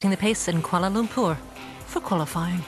The pace in Kuala Lumpur for qualifying.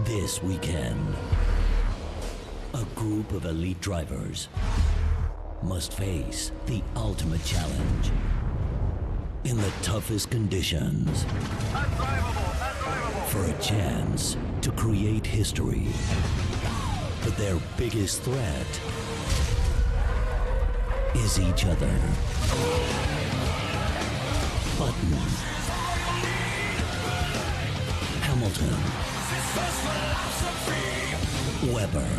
This weekend, a group of elite drivers must face the ultimate challenge in the toughest conditions for a chance to create history. But their biggest threat is each other. Button, Hamilton, Webber,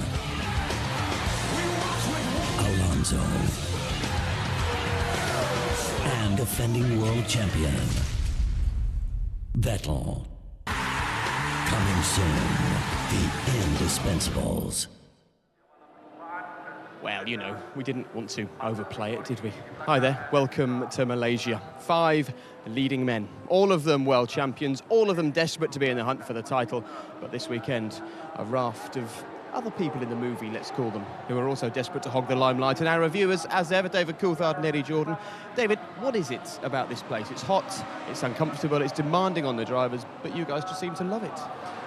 Alonso, and defending world champion, Vettel. Coming soon, the indispensables. Well, you know, we didn't want to overplay it, did we? Hi there, welcome to Malaysia. 5 leading men, all of them world champions, all of them desperate to be in the hunt for the title. But this weekend, a raft of other people in the movie, let's call them, who are also desperate to hog the limelight. And our reviewers, as ever, David Coulthard and Eddie Jordan. David, what is it about this place? It's hot, it's uncomfortable, it's demanding on the drivers, but you guys just seem to love it.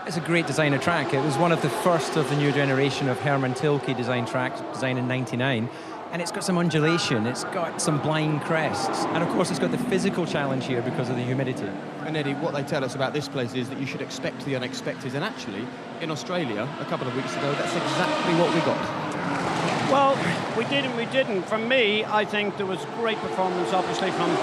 It's a great designer track. It was one of the first of the new generation of Herman Tilke design tracks, designed in '99. And it's got some undulation, it's got some blind crests, and of course it's got the physical challenge here because of the humidity. And Eddie, what they tell us about this place is that you should expect the unexpected, and actually, in Australia, a couple of weeks ago, that's exactly what we got. Well, we did and we didn't. From me, I think there was great performance, obviously, from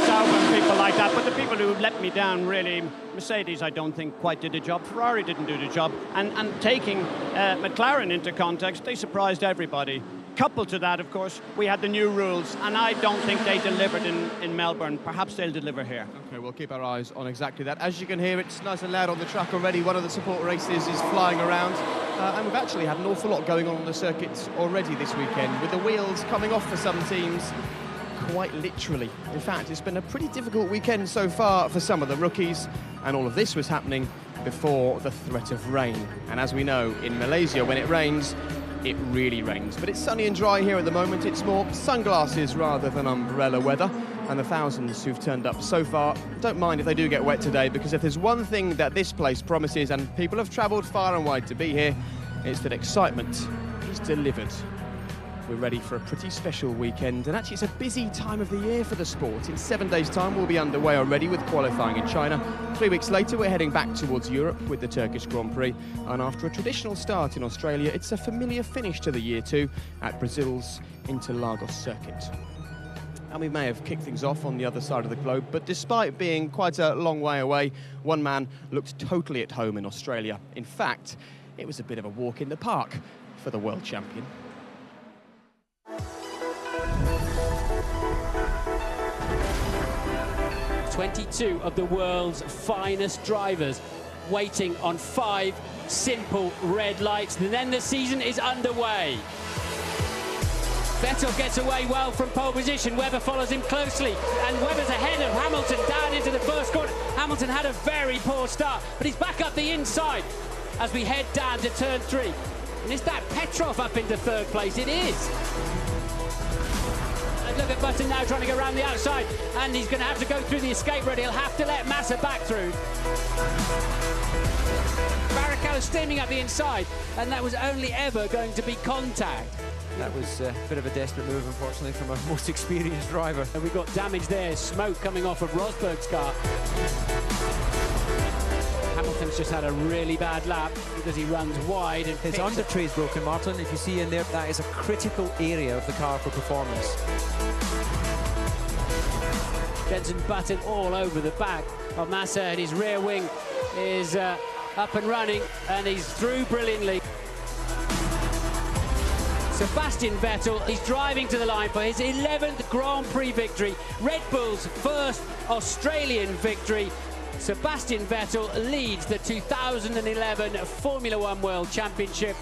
Sauber and people like that, but the people who let me down, really, Mercedes, I don't think quite did the job. Ferrari didn't do the job, and taking McLaren into context, they surprised everybody. Coupled to that, of course, we had the new rules, and I don't think they delivered in Melbourne. Perhaps they'll deliver here. Okay, we'll keep our eyes on exactly that. As you can hear, it's nice and loud on the track already. One of the support races is flying around, and we've actually had an awful lot going on the circuit already this weekend, with the wheels coming off for some teams, quite literally. In fact, it's been a pretty difficult weekend so far for some of the rookies, and all of this was happening before the threat of rain. And as we know, in Malaysia, when it rains, it really rains. But it's sunny and dry here at the moment. It's more sunglasses rather than umbrella weather. And the thousands who've turned up so far don't mind if they do get wet today, because if there's one thing that this place promises, and people have travelled far and wide to be here, it's that excitement is delivered. We're ready for a pretty special weekend, and actually it's a busy time of the year for the sport. In 7 days' time, we'll be underway already with qualifying in China. 3 weeks later, we're heading back towards Europe with the Turkish Grand Prix. And after a traditional start in Australia, it's a familiar finish to the year too at Brazil's Interlagos circuit. And we may have kicked things off on the other side of the globe, but despite being quite a long way away, one man looked totally at home in Australia. In fact, it was a bit of a walk in the park for the world champion. 22 of the world's finest drivers waiting on 5 simple red lights, and then the season is underway. Vettel gets away well from pole position. Webber follows him closely, and Webber's ahead of Hamilton down into the first corner. Hamilton had a very poor start, but he's back up the inside as we head down to turn 3. And is that Petrov up into 3rd place? It is. And Look at Button now trying to go around the outside, and he's going to have to go through the escape road. He'll have to let Massa back through. Barrichello steaming up the inside, and that was only ever going to be contact. That was a bit of a desperate move, unfortunately, from our most experienced driver. And we've got damage there, smoke coming off of Rosberg's car. Hamilton's just had a really bad lap because he runs wide and his under tray's broken, Martin. If you see in there, that is a critical area of the car for performance. Jenson Button all over the back of Massa, and his rear wing is up and running, and he's through brilliantly. Sebastian Vettel, he's driving to the line for his 11th Grand Prix victory, Red Bull's first Australian victory. Sebastian Vettel leads the 2011 Formula One World Championship.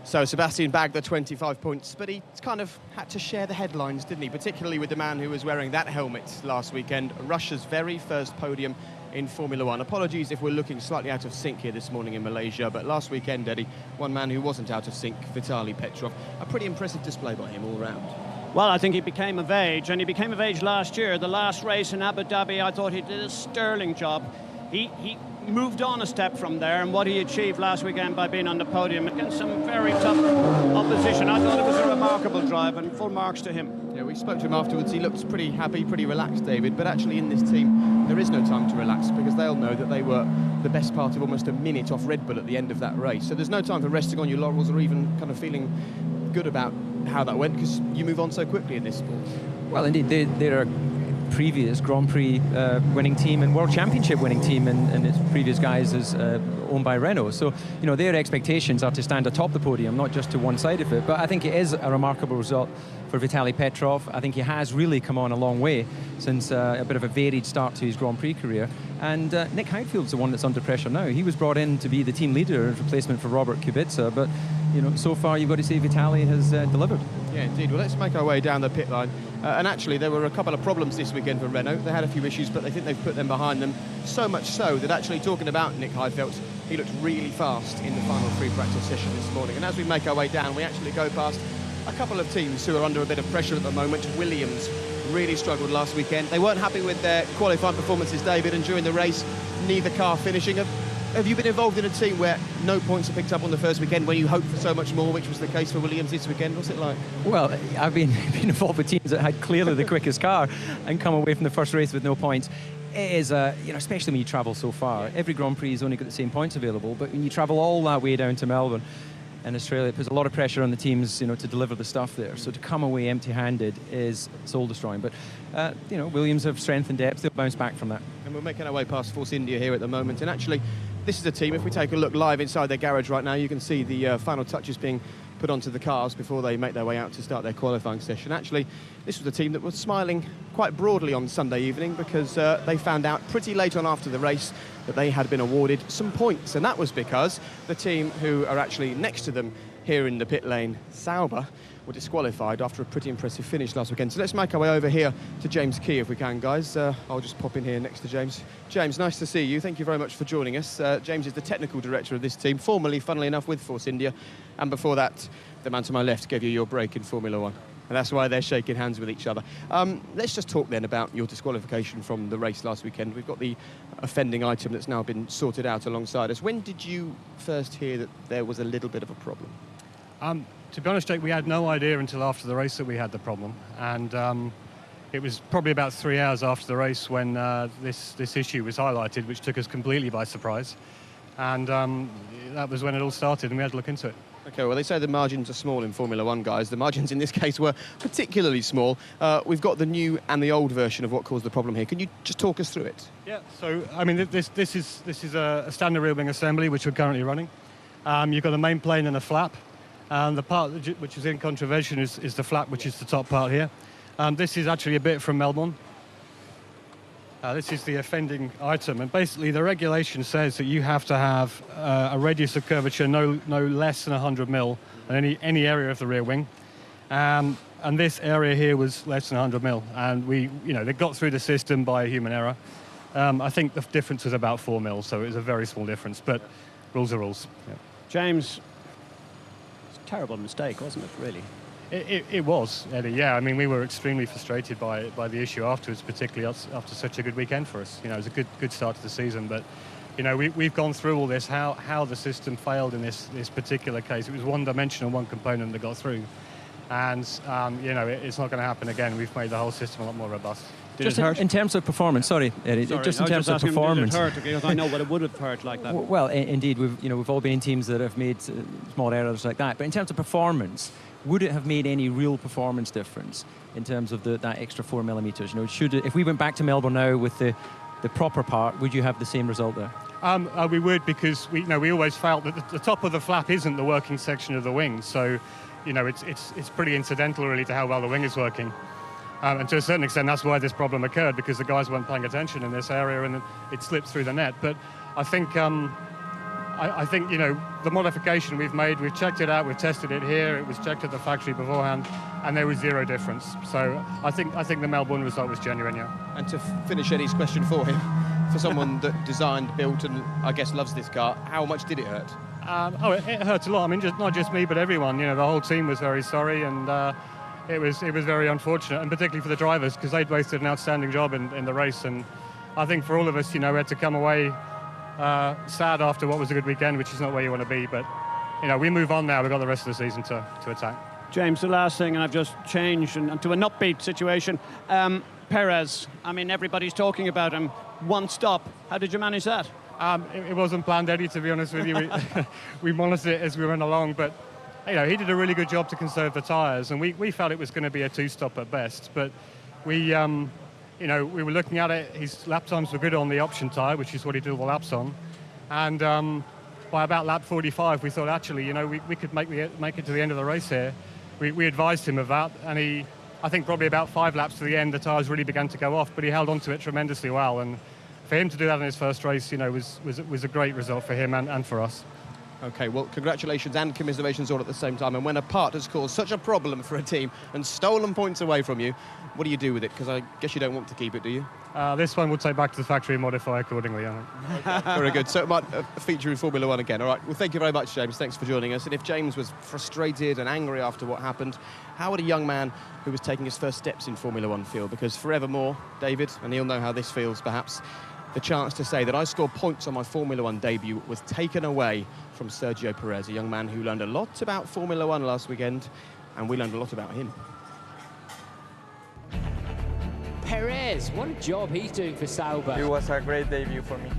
So Sebastian bagged the 25 points, but he kind of had to share the headlines, didn't he? Particularly with the man who was wearing that helmet last weekend, Russia's very first podium in Formula One. Apologies if we're looking slightly out of sync here this morning in Malaysia, but last weekend, Eddie, one man who wasn't out of sync, Vitaly Petrov. A pretty impressive display by him all round. Well, I think he became of age, and he became of age last year. The last race in Abu Dhabi, I thought he did a sterling job. He moved on a step from there, and what he achieved last weekend by being on the podium against some very tough opposition, I thought it was a remarkable drive, and full marks to him. Yeah, we spoke to him afterwards. He looked pretty happy, pretty relaxed, David, but actually in this team there is no time to relax, because they'll know that they were the best part of almost a minute off Red Bull at the end of that race. So there's no time for resting on your laurels or even kind of feeling good about how that went, because you move on so quickly in this sport. Well, indeed, they're a previous Grand Prix winning team and World Championship winning team, and its previous guys is owned by Renault. So, you know, their expectations are to stand atop the podium, not just to one side of it. But I think it is a remarkable result for Vitaly Petrov. I think he has really come on a long way since a bit of a varied start to his Grand Prix career. And Nick Heidfield's the one that's under pressure now. He was brought in to be the team leader as replacement for Robert Kubica, but you know, so far you've got to say Vitaly has delivered. Yeah, indeed. Well, let's make our way down the pit line. And actually, there were a couple of problems this weekend for Renault. They had a few issues, but they think they've put them behind them. So much so that actually, talking about Nick Heidfeld, he looked really fast in the final free practice session this morning. And as we make our way down, we actually go past a couple of teams who are under a bit of pressure at the moment. Williams really struggled last weekend. They weren't happy with their qualifying performances, David, and during the race, neither car finishing. Have you been involved in a team where no points are picked up on the first weekend, when you hoped for so much more, which was the case for Williams this weekend? What's it like? Well, I've been involved with teams that had clearly the quickest car and come away from the first race with no points. It is, you know, especially when you travel so far. Every Grand Prix has only got the same points available, but when you travel all that way down to Melbourne and Australia, it puts a lot of pressure on the teams, you know, to deliver the stuff there. So to come away empty-handed is soul-destroying. But, you know, Williams have strength and depth. They'll bounce back from that. And we're making our way past Force India here at the moment. And actually, this is a team, if we take a look live inside their garage right now, you can see the final touches being put onto the cars before they make their way out to start their qualifying session. Actually, this was a team that was smiling quite broadly on Sunday evening, because they found out pretty late on after the race that they had been awarded some points, and that was because the team who are actually next to them here in the pit lane, Sauber, were disqualified after a pretty impressive finish last weekend. So let's make our way over here to James Key if we can, guys. I'll just pop in here next to James. James, nice to see you. Thank you very much for joining us. James is the technical director of this team, formerly, funnily enough, with Force India, and before that, the man to my left gave you your break in Formula One. And that's why they're shaking hands with each other. Let's just talk then about your disqualification from the race last weekend. We've got the offending item that's now been sorted out alongside us. When did you first hear that there was a little bit of a problem? To be honest, Jake, we had no idea until after the race that we had the problem. And it was probably about 3 hours after the race when this issue was highlighted, which took us completely by surprise. And that was when it all started, and we had to look into it. OK, well, they say the margins are small in Formula One, guys. The margins in this case were particularly small. We've got the new and the old version of what caused the problem here. Can you just talk us through it? Yeah, so, I mean, this is a standard rear wing assembly, which we're currently running. You've got a main plane and a flap. The part which is in contravention is the flap, which is the top part here. This is actually a bit from Melbourne. This is the offending item, and basically the regulation says that you have to have a radius of curvature no less than 100 mil in any area of the rear wing. And this area here was less than 100 mil, and they got through the system by a human error. I think the difference was about 4 mil, so it was a very small difference, but rules are rules. Yeah. James, terrible mistake, wasn't it, really? It was, Eddie, yeah. I mean, we were extremely frustrated by the issue afterwards, particularly after such a good weekend for us. You know, it was a good start to the season, but, you know, we've gone through all this, how the system failed in this particular case. It was one-dimensional, one component that got through. And, you know, it's not going to happen again. We've made the whole system a lot more robust. Just in terms of performance, sorry, Eddie, just in terms of performance. Did it hurt? Because I know what it would have hurt like that. Well, indeed, we've all been in teams that have made small errors like that. But in terms of performance, would it have made any real performance difference in terms of that extra 4 millimetres? You know, if we went back to Melbourne now with the proper part, would you have the same result there? We would, because we always felt that the top of the flap isn't the working section of the wing. So, you know, it's pretty incidental really to how well the wing is working. And to a certain extent, that's why this problem occurred, because the guys weren't paying attention in this area and it slipped through the net. But I think, I think, you know, the modification we've made, we've checked it out, we've tested it here, it was checked at the factory beforehand, and there was zero difference. So I think the Melbourne result was genuine, yeah. And to finish Eddie's question for him, for someone that designed, built, and I guess loves this car, how much did it hurt? It hurt a lot. I mean, not just me, but everyone. You know, the whole team was very sorry, and it was very unfortunate, and particularly for the drivers, because they'd wasted an outstanding job in the race. And I think for all of us, you know, we had to come away sad after what was a good weekend, which is not where you want to be. But, you know, we move on now. We've got the rest of the season to attack. James, the last thing, and I've just changed to an upbeat situation. Perez, I mean, everybody's talking about him. One stop. How did you manage that? It wasn't planned, Eddie, to be honest with you. We monitored it as we went along, but, you know, he did a really good job to conserve the tyres, and we felt it was going to be a 2-stop at best. But we, you know, we were looking at it. His lap times were good on the option tyre, which is what he did all the laps on. And by about lap 45, we thought, actually, you know, we could make it to the end of the race here. We advised him of that, and I think probably about 5 laps to the end, the tyres really began to go off, but he held on to it tremendously well. And for him to do that in his first race, you know, was a great result for him and for us. OK, well, congratulations and commiserations all at the same time. And when a part has caused such a problem for a team and stolen points away from you, what do you do with it? Because I guess you don't want to keep it, do you? This one we'll take back to the factory and modify accordingly, I think. Very good. So it might feature in Formula One again. All right. Well, thank you very much, James. Thanks for joining us. And if James was frustrated and angry after what happened, how would a young man who was taking his first steps in Formula One feel? Because forevermore, David, and he'll know how this feels perhaps, the chance to say that I scored points on my Formula One debut was taken away from Sergio Perez, a young man who learned a lot about Formula One last weekend, and we learned a lot about him. Perez, what a job he's doing for Sauber. It was a great debut for me.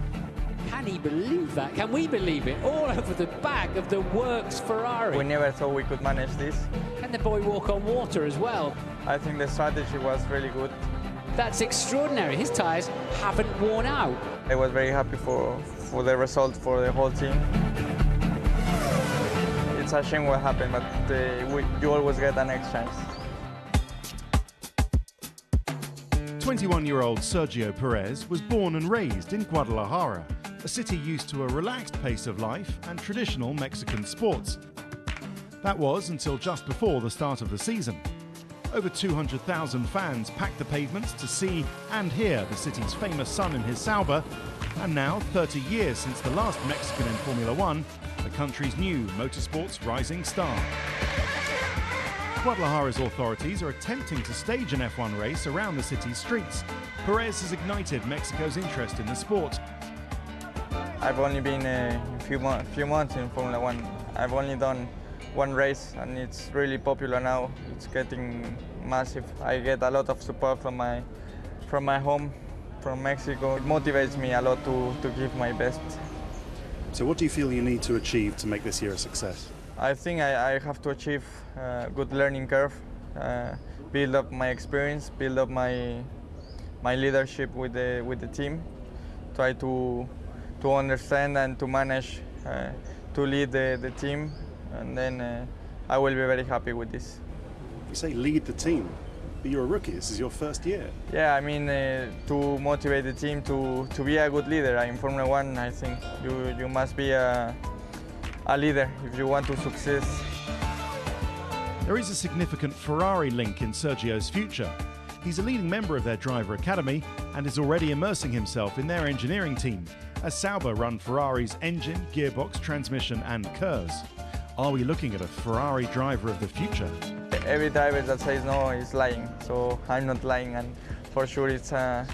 Can he believe that? Can we believe it? All over the back of the works Ferrari. We never thought we could manage this. Can the boy walk on water as well? I think the strategy was really good. That's extraordinary. His tyres haven't worn out. I was very happy for the result for the whole team. It's a shame what happened, but you always get the next chance. 21-year-old Sergio Perez was born and raised in Guadalajara, a city used to a relaxed pace of life and traditional Mexican sports. That was until just before the start of the season. Over 200,000 fans packed the pavements to see and hear the city's famous son in his Sauber, and now, 30 years since the last Mexican in Formula One, the country's new motorsport's rising star. Guadalajara's authorities are attempting to stage an F1 race around the city's streets. Perez has ignited Mexico's interest in the sport. I've only been a few months in Formula One. I've only done one race, and it's really popular now. It's getting massive. I get a lot of support from my home, from Mexico. It motivates me a lot to give my best. So what do you feel you need to achieve to make this year a success? I think I have to achieve a good learning curve, build up my experience, build up my leadership with the team, try to understand and to manage, to lead the team, and then I will be very happy with this. You say lead the team, but you're a rookie. This is your first year. Yeah, I mean, to motivate the team to be a good leader. In Formula One, I think you must be a leader if you want to succeed. There is a significant Ferrari link in Sergio's future. He's a leading member of their driver academy and is already immersing himself in their engineering team, as Sauber run Ferrari's engine, gearbox, transmission and curves. Are we looking at a Ferrari driver of the future? Every driver that says no is lying, so I'm not lying, and for sure it's a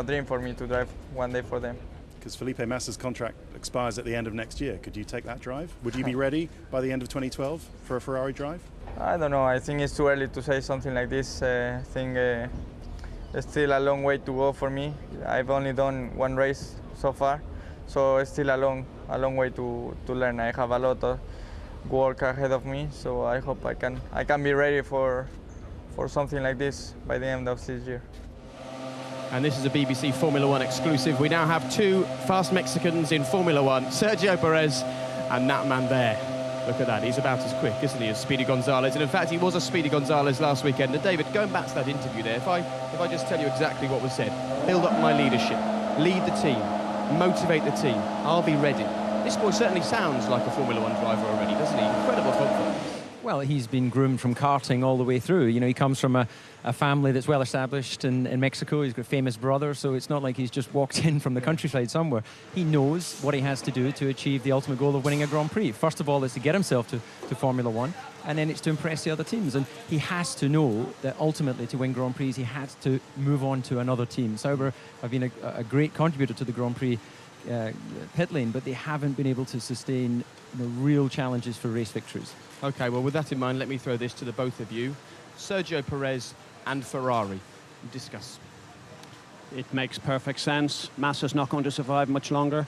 dream for me to drive one day for them. Because Felipe Massa's contract expires at the end of next year. Could you take that drive? Would you be ready by the end of 2012 for a Ferrari drive? I don't know. I think it's too early to say something like this. I think it's still a long way to go for me. I've only done one race so far, so it's still a long way to learn. I have a lot of work ahead of me, so I hope I can be ready for something like this by the end of this year. And this is a BBC Formula One exclusive. We now have two fast Mexicans in Formula One, Sergio Perez and that man there. Look at that, he's about as quick, isn't he, as Speedy Gonzalez? And in fact, he was a Speedy Gonzalez last weekend. And David, going back to that interview there, if I just tell you exactly what was said: build up my leadership, lead the team, motivate the team, I'll be ready. This boy certainly sounds like a Formula One driver already, doesn't he? Incredible confidence. Well, he's been groomed from karting all the way through. You know, he comes from a family that's well established in Mexico. He's got a famous brother, so it's not like he's just walked in from the countryside somewhere. He knows what he has to do to achieve the ultimate goal of winning a Grand Prix. First of all, is to get himself to Formula One, and then it's to impress the other teams. And he has to know that ultimately, to win Grand Prix, he has to move on to another team. Sauber have been a great contributor to the Grand Prix pit lane, but they haven't been able to sustain real challenges for race victories. OK, well, with that in mind, let me throw this to the both of you. Sergio Perez and Ferrari. Discuss. It makes perfect sense. Massa's not going to survive much longer.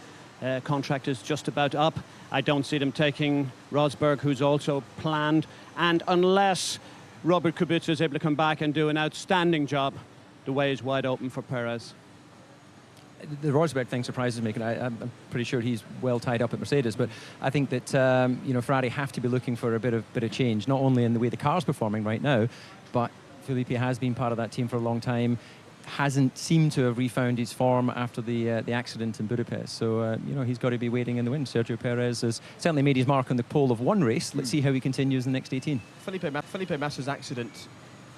Contract is just about up. I don't see them taking Rosberg, who's also planned. And unless Robert Kubica is able to come back and do an outstanding job, the way is wide open for Perez. The Rosberg thing surprises me, and I'm pretty sure he's well tied up at Mercedes. But I think that Ferrari have to be looking for a bit of change, not only in the way the car's performing right now, but Felipe has been part of that team for a long time. Hasn't seemed to have refound his form after the accident in Budapest. So he's got to be waiting in the wind. Sergio Perez has certainly made his mark on the pole of one race. Let's see how he continues in the next 18. Felipe Massa's accident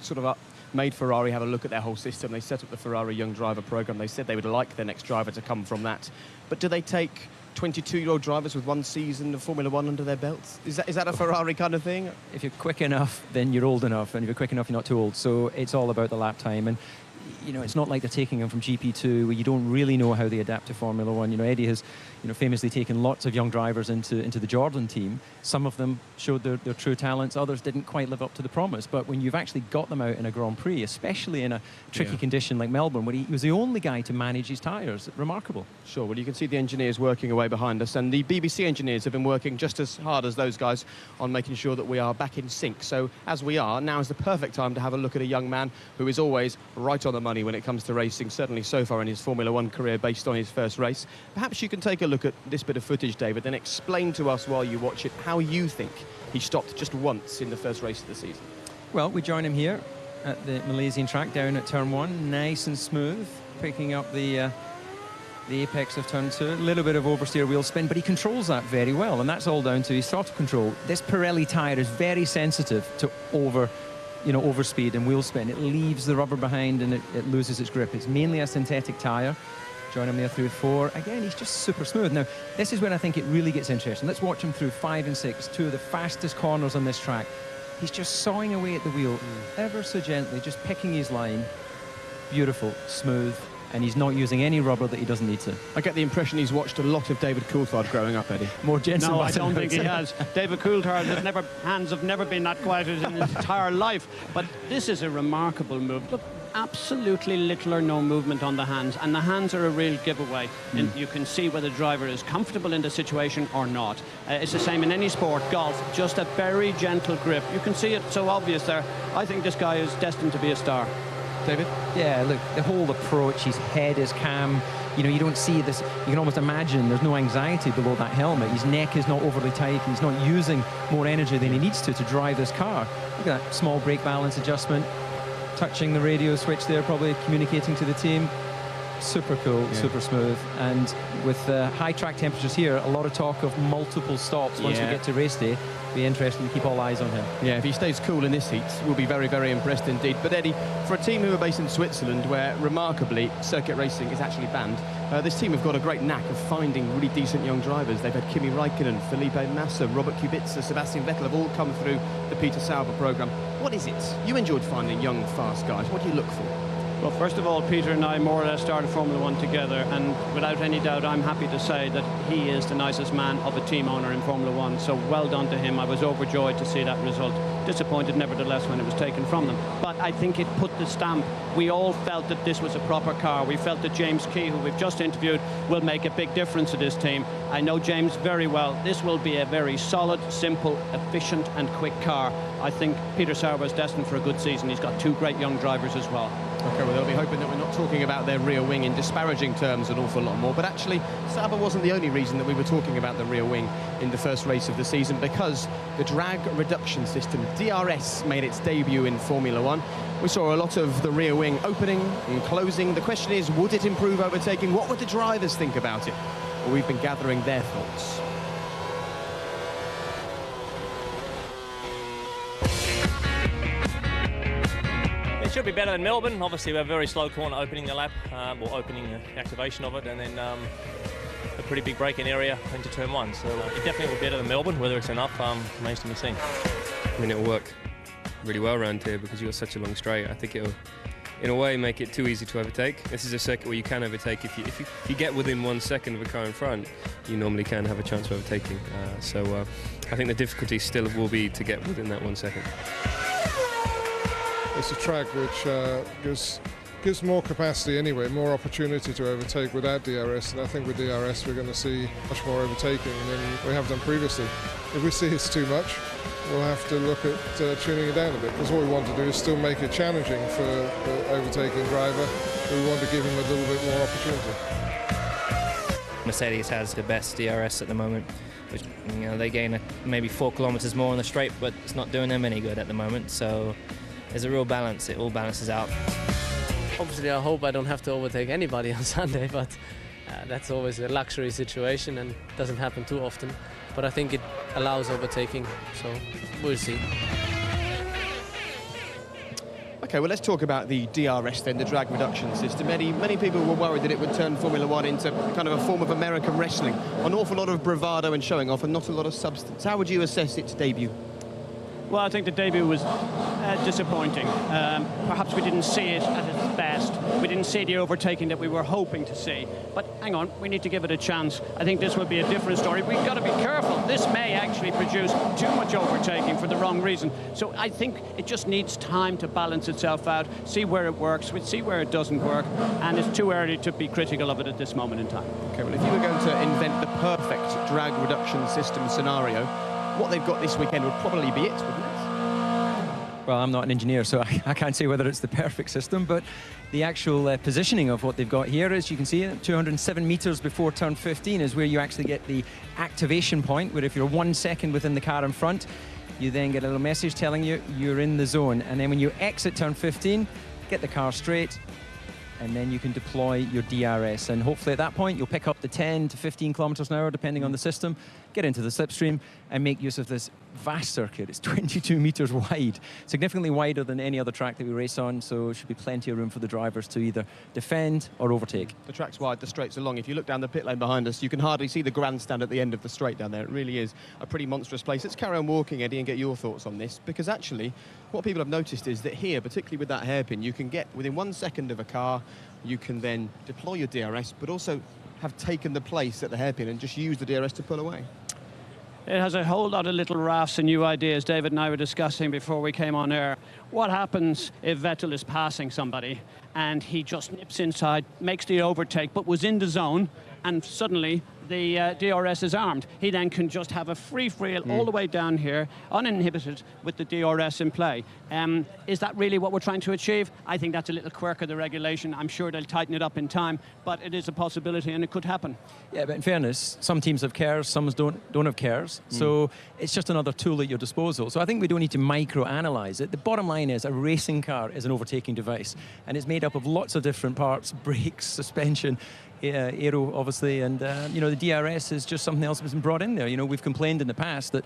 sort of made Ferrari have a look at their whole system. They set up the Ferrari Young Driver program. They said they would like their next driver to come from that. But do they take 22-year-old drivers with one season of Formula One under their belts? Is that a Ferrari kind of thing? If you're quick enough, then you're old enough, and if you're quick enough, you're not too old. So it's all about the lap time. And it's not like they're taking them from GP2, where you don't really know how they adapt to Formula One. Eddie has famously taken lots of young drivers into the Jordan team. Some of them showed their true talents, others didn't quite live up to the promise. But when you've actually got them out in a Grand Prix, especially in a tricky condition like Melbourne, where he was the only guy to manage his tyres, remarkable. Sure, well, you can see the engineers working away behind us, and the BBC engineers have been working just as hard as those guys on making sure that we are back in sync. So as we are, now is the perfect time to have a look at a young man who is always right on the money when it comes to racing, certainly so far in his Formula One career based on his first race. Perhaps you can take a look at this bit of footage, David, and explain to us while you watch it how you think he stopped just once in the first race of the season. Well, we join him here at the Malaysian track down at turn 1, nice and smooth, picking up the apex of turn 2, a little bit of oversteer wheel spin, but he controls that very well, and that's all down to his throttle control. This Pirelli tyre is very sensitive to overspeed and wheel spin. It leaves the rubber behind and it loses its grip. It's mainly a synthetic tyre. Join him there through 4. Again, he's just super smooth. Now, this is when I think it really gets interesting. Let's watch him through 5 and 6, two of the fastest corners on this track. He's just sawing away at the wheel, ever so gently, just picking his line. Beautiful, smooth, and he's not using any rubber that he doesn't need to. I get the impression he's watched a lot of David Coulthard growing up, Eddie. More Jensen No, I Button, don't think he say. has. David Coulthard's hands have never been that quiet in his entire life. But this is a remarkable move. Look, absolutely little or no movement on the hands, and the hands are a real giveaway. And you can see whether the driver is comfortable in the situation or not. It's the same in any sport. Golf, just a very gentle grip. You can see it so obvious there. I think this guy is destined to be a star. David? Yeah, look, the whole approach, his head is calm. You don't see this. You can almost imagine there's no anxiety below that helmet. His neck is not overly tight. He's not using more energy than he needs to drive this car. Look at that small brake balance adjustment. Touching the radio switch there, probably communicating to the team. Super cool, super smooth, and with high track temperatures here, a lot of talk of multiple stops once we get to race day. Be interesting to keep all eyes on him. Yeah, if he stays cool in this heat, we'll be very, very impressed indeed. But Eddie, for a team who are based in Switzerland, where remarkably circuit racing is actually banned, this team have got a great knack of finding really decent young drivers. They've had Kimi Räikkönen, Felipe Massa, Robert Kubica, Sebastian Vettel have all come through the Peter Sauber programme. What is it? You enjoyed finding young, fast guys. What do you look for? Well, first of all, Peter and I more or less started Formula One together, and without any doubt, I'm happy to say that he is the nicest man of a team owner in Formula One. So well done to him. I was overjoyed to see that result. Disappointed, nevertheless, when it was taken from them. But I think it put the stamp. We all felt that this was a proper car. We felt that James Key, who we've just interviewed, will make a big difference to this team. I know James very well. This will be a very solid, simple, efficient and quick car. I think Peter Sauber is destined for a good season. He's got two great young drivers as well. OK, well, they'll be hoping that we're not talking about their rear wing in disparaging terms an awful lot more. But actually, Sauber wasn't the only reason that we were talking about the rear wing in the first race of the season, because the drag reduction system, DRS, made its debut in Formula One. We saw a lot of the rear wing opening and closing. The question is, would it improve overtaking? What would the drivers think about it? Well, we've been gathering their thoughts. It should be better than Melbourne. Obviously, we have a very slow corner opening the lap, or opening the activation of it, and then a pretty big braking area into turn one. So it definitely will be better than Melbourne. Whether it's enough remains to be seen. I mean, it'll work really well around here because you've got such a long straight. I think it'll, in a way, make it too easy to overtake. This is a circuit where you can overtake. If you get within 1 second of a car in front, you normally can have a chance of overtaking. So I think the difficulty still will be to get within that 1 second. It's a track which gives more capacity anyway, more opportunity to overtake without DRS, and I think with DRS we're going to see much more overtaking than we have done previously. If we see it's too much, we'll have to look at tuning it down a bit, because what we want to do is still make it challenging for the overtaking driver. We want to give him a little bit more opportunity. Mercedes has the best DRS at the moment, which, you know, they gain maybe 4 kilometers more on the straight, but it's not doing them any good at the moment. So there's a real balance. It all balances out. Obviously, I hope I don't have to overtake anybody on Sunday, but that's always a luxury situation and doesn't happen too often. But I think it allows overtaking, so we'll see. OK, well, let's talk about the DRS then, the drag reduction system. Eddie, many people were worried that it would turn Formula One into kind of a form of American wrestling. An awful lot of bravado and showing off and not a lot of substance. How would you assess its debut? Well, I think the debut was disappointing. Perhaps we didn't see it at its best. We didn't see the overtaking that we were hoping to see. But hang on, we need to give it a chance. I think this will be a different story. We've got to be careful. This may actually produce too much overtaking for the wrong reason. So I think it just needs time to balance itself out, see where it works, see where it doesn't work, and it's too early to be critical of it at this moment in time. OK, well, if you were going to invent the perfect drag reduction system scenario, what they've got this weekend would probably be it, wouldn't it? Well, I'm not an engineer, so I can't say whether it's the perfect system, but the actual positioning of what they've got here, as you can see, 207 metres before turn 15 is where you actually get the activation point, where if you're 1 second within the car in front, you then get a little message telling you you're in the zone. And then when you exit turn 15, get the car straight, and then you can deploy your DRS. And hopefully at that point, you'll pick up the 10 to 15 kilometers an hour, depending on the system, get into the slipstream, and make use of this vast circuit. It's 22 meters wide, significantly wider than any other track that we race on, so there should be plenty of room for the drivers to either defend or overtake. The track's wide, the straights are long. If you look down the pit lane behind us, you can hardly see the grandstand at the end of the straight down there. It really is a pretty monstrous place. Let's carry on walking, Eddie, and get your thoughts on this, because actually, what people have noticed is that here, particularly with that hairpin, you can get within 1 second of a car, you can then deploy your DRS, but also have taken the place at the hairpin and just use the DRS to pull away. It has a whole lot of little rafts and new ideas. David and I were discussing before we came on air. What happens if Vettel is passing somebody and he just nips inside, makes the overtake, but was in the zone, and suddenly the DRS is armed? He then can just have a free all the way down here, uninhibited, with the DRS in play. Is that really what we're trying to achieve? I think that's a little quirk of the regulation. I'm sure they'll tighten it up in time, but it is a possibility and it could happen. Yeah, but in fairness, some teams have KERS, some don't have KERS. So it's just another tool at your disposal. So I think we don't need to micro-analyse it. The bottom line is a racing car is an overtaking device, and it's made up of lots of different parts: brakes, suspension, aero, obviously, and you know, the DRS is just something else that's been brought in there. You know, we've complained in the past that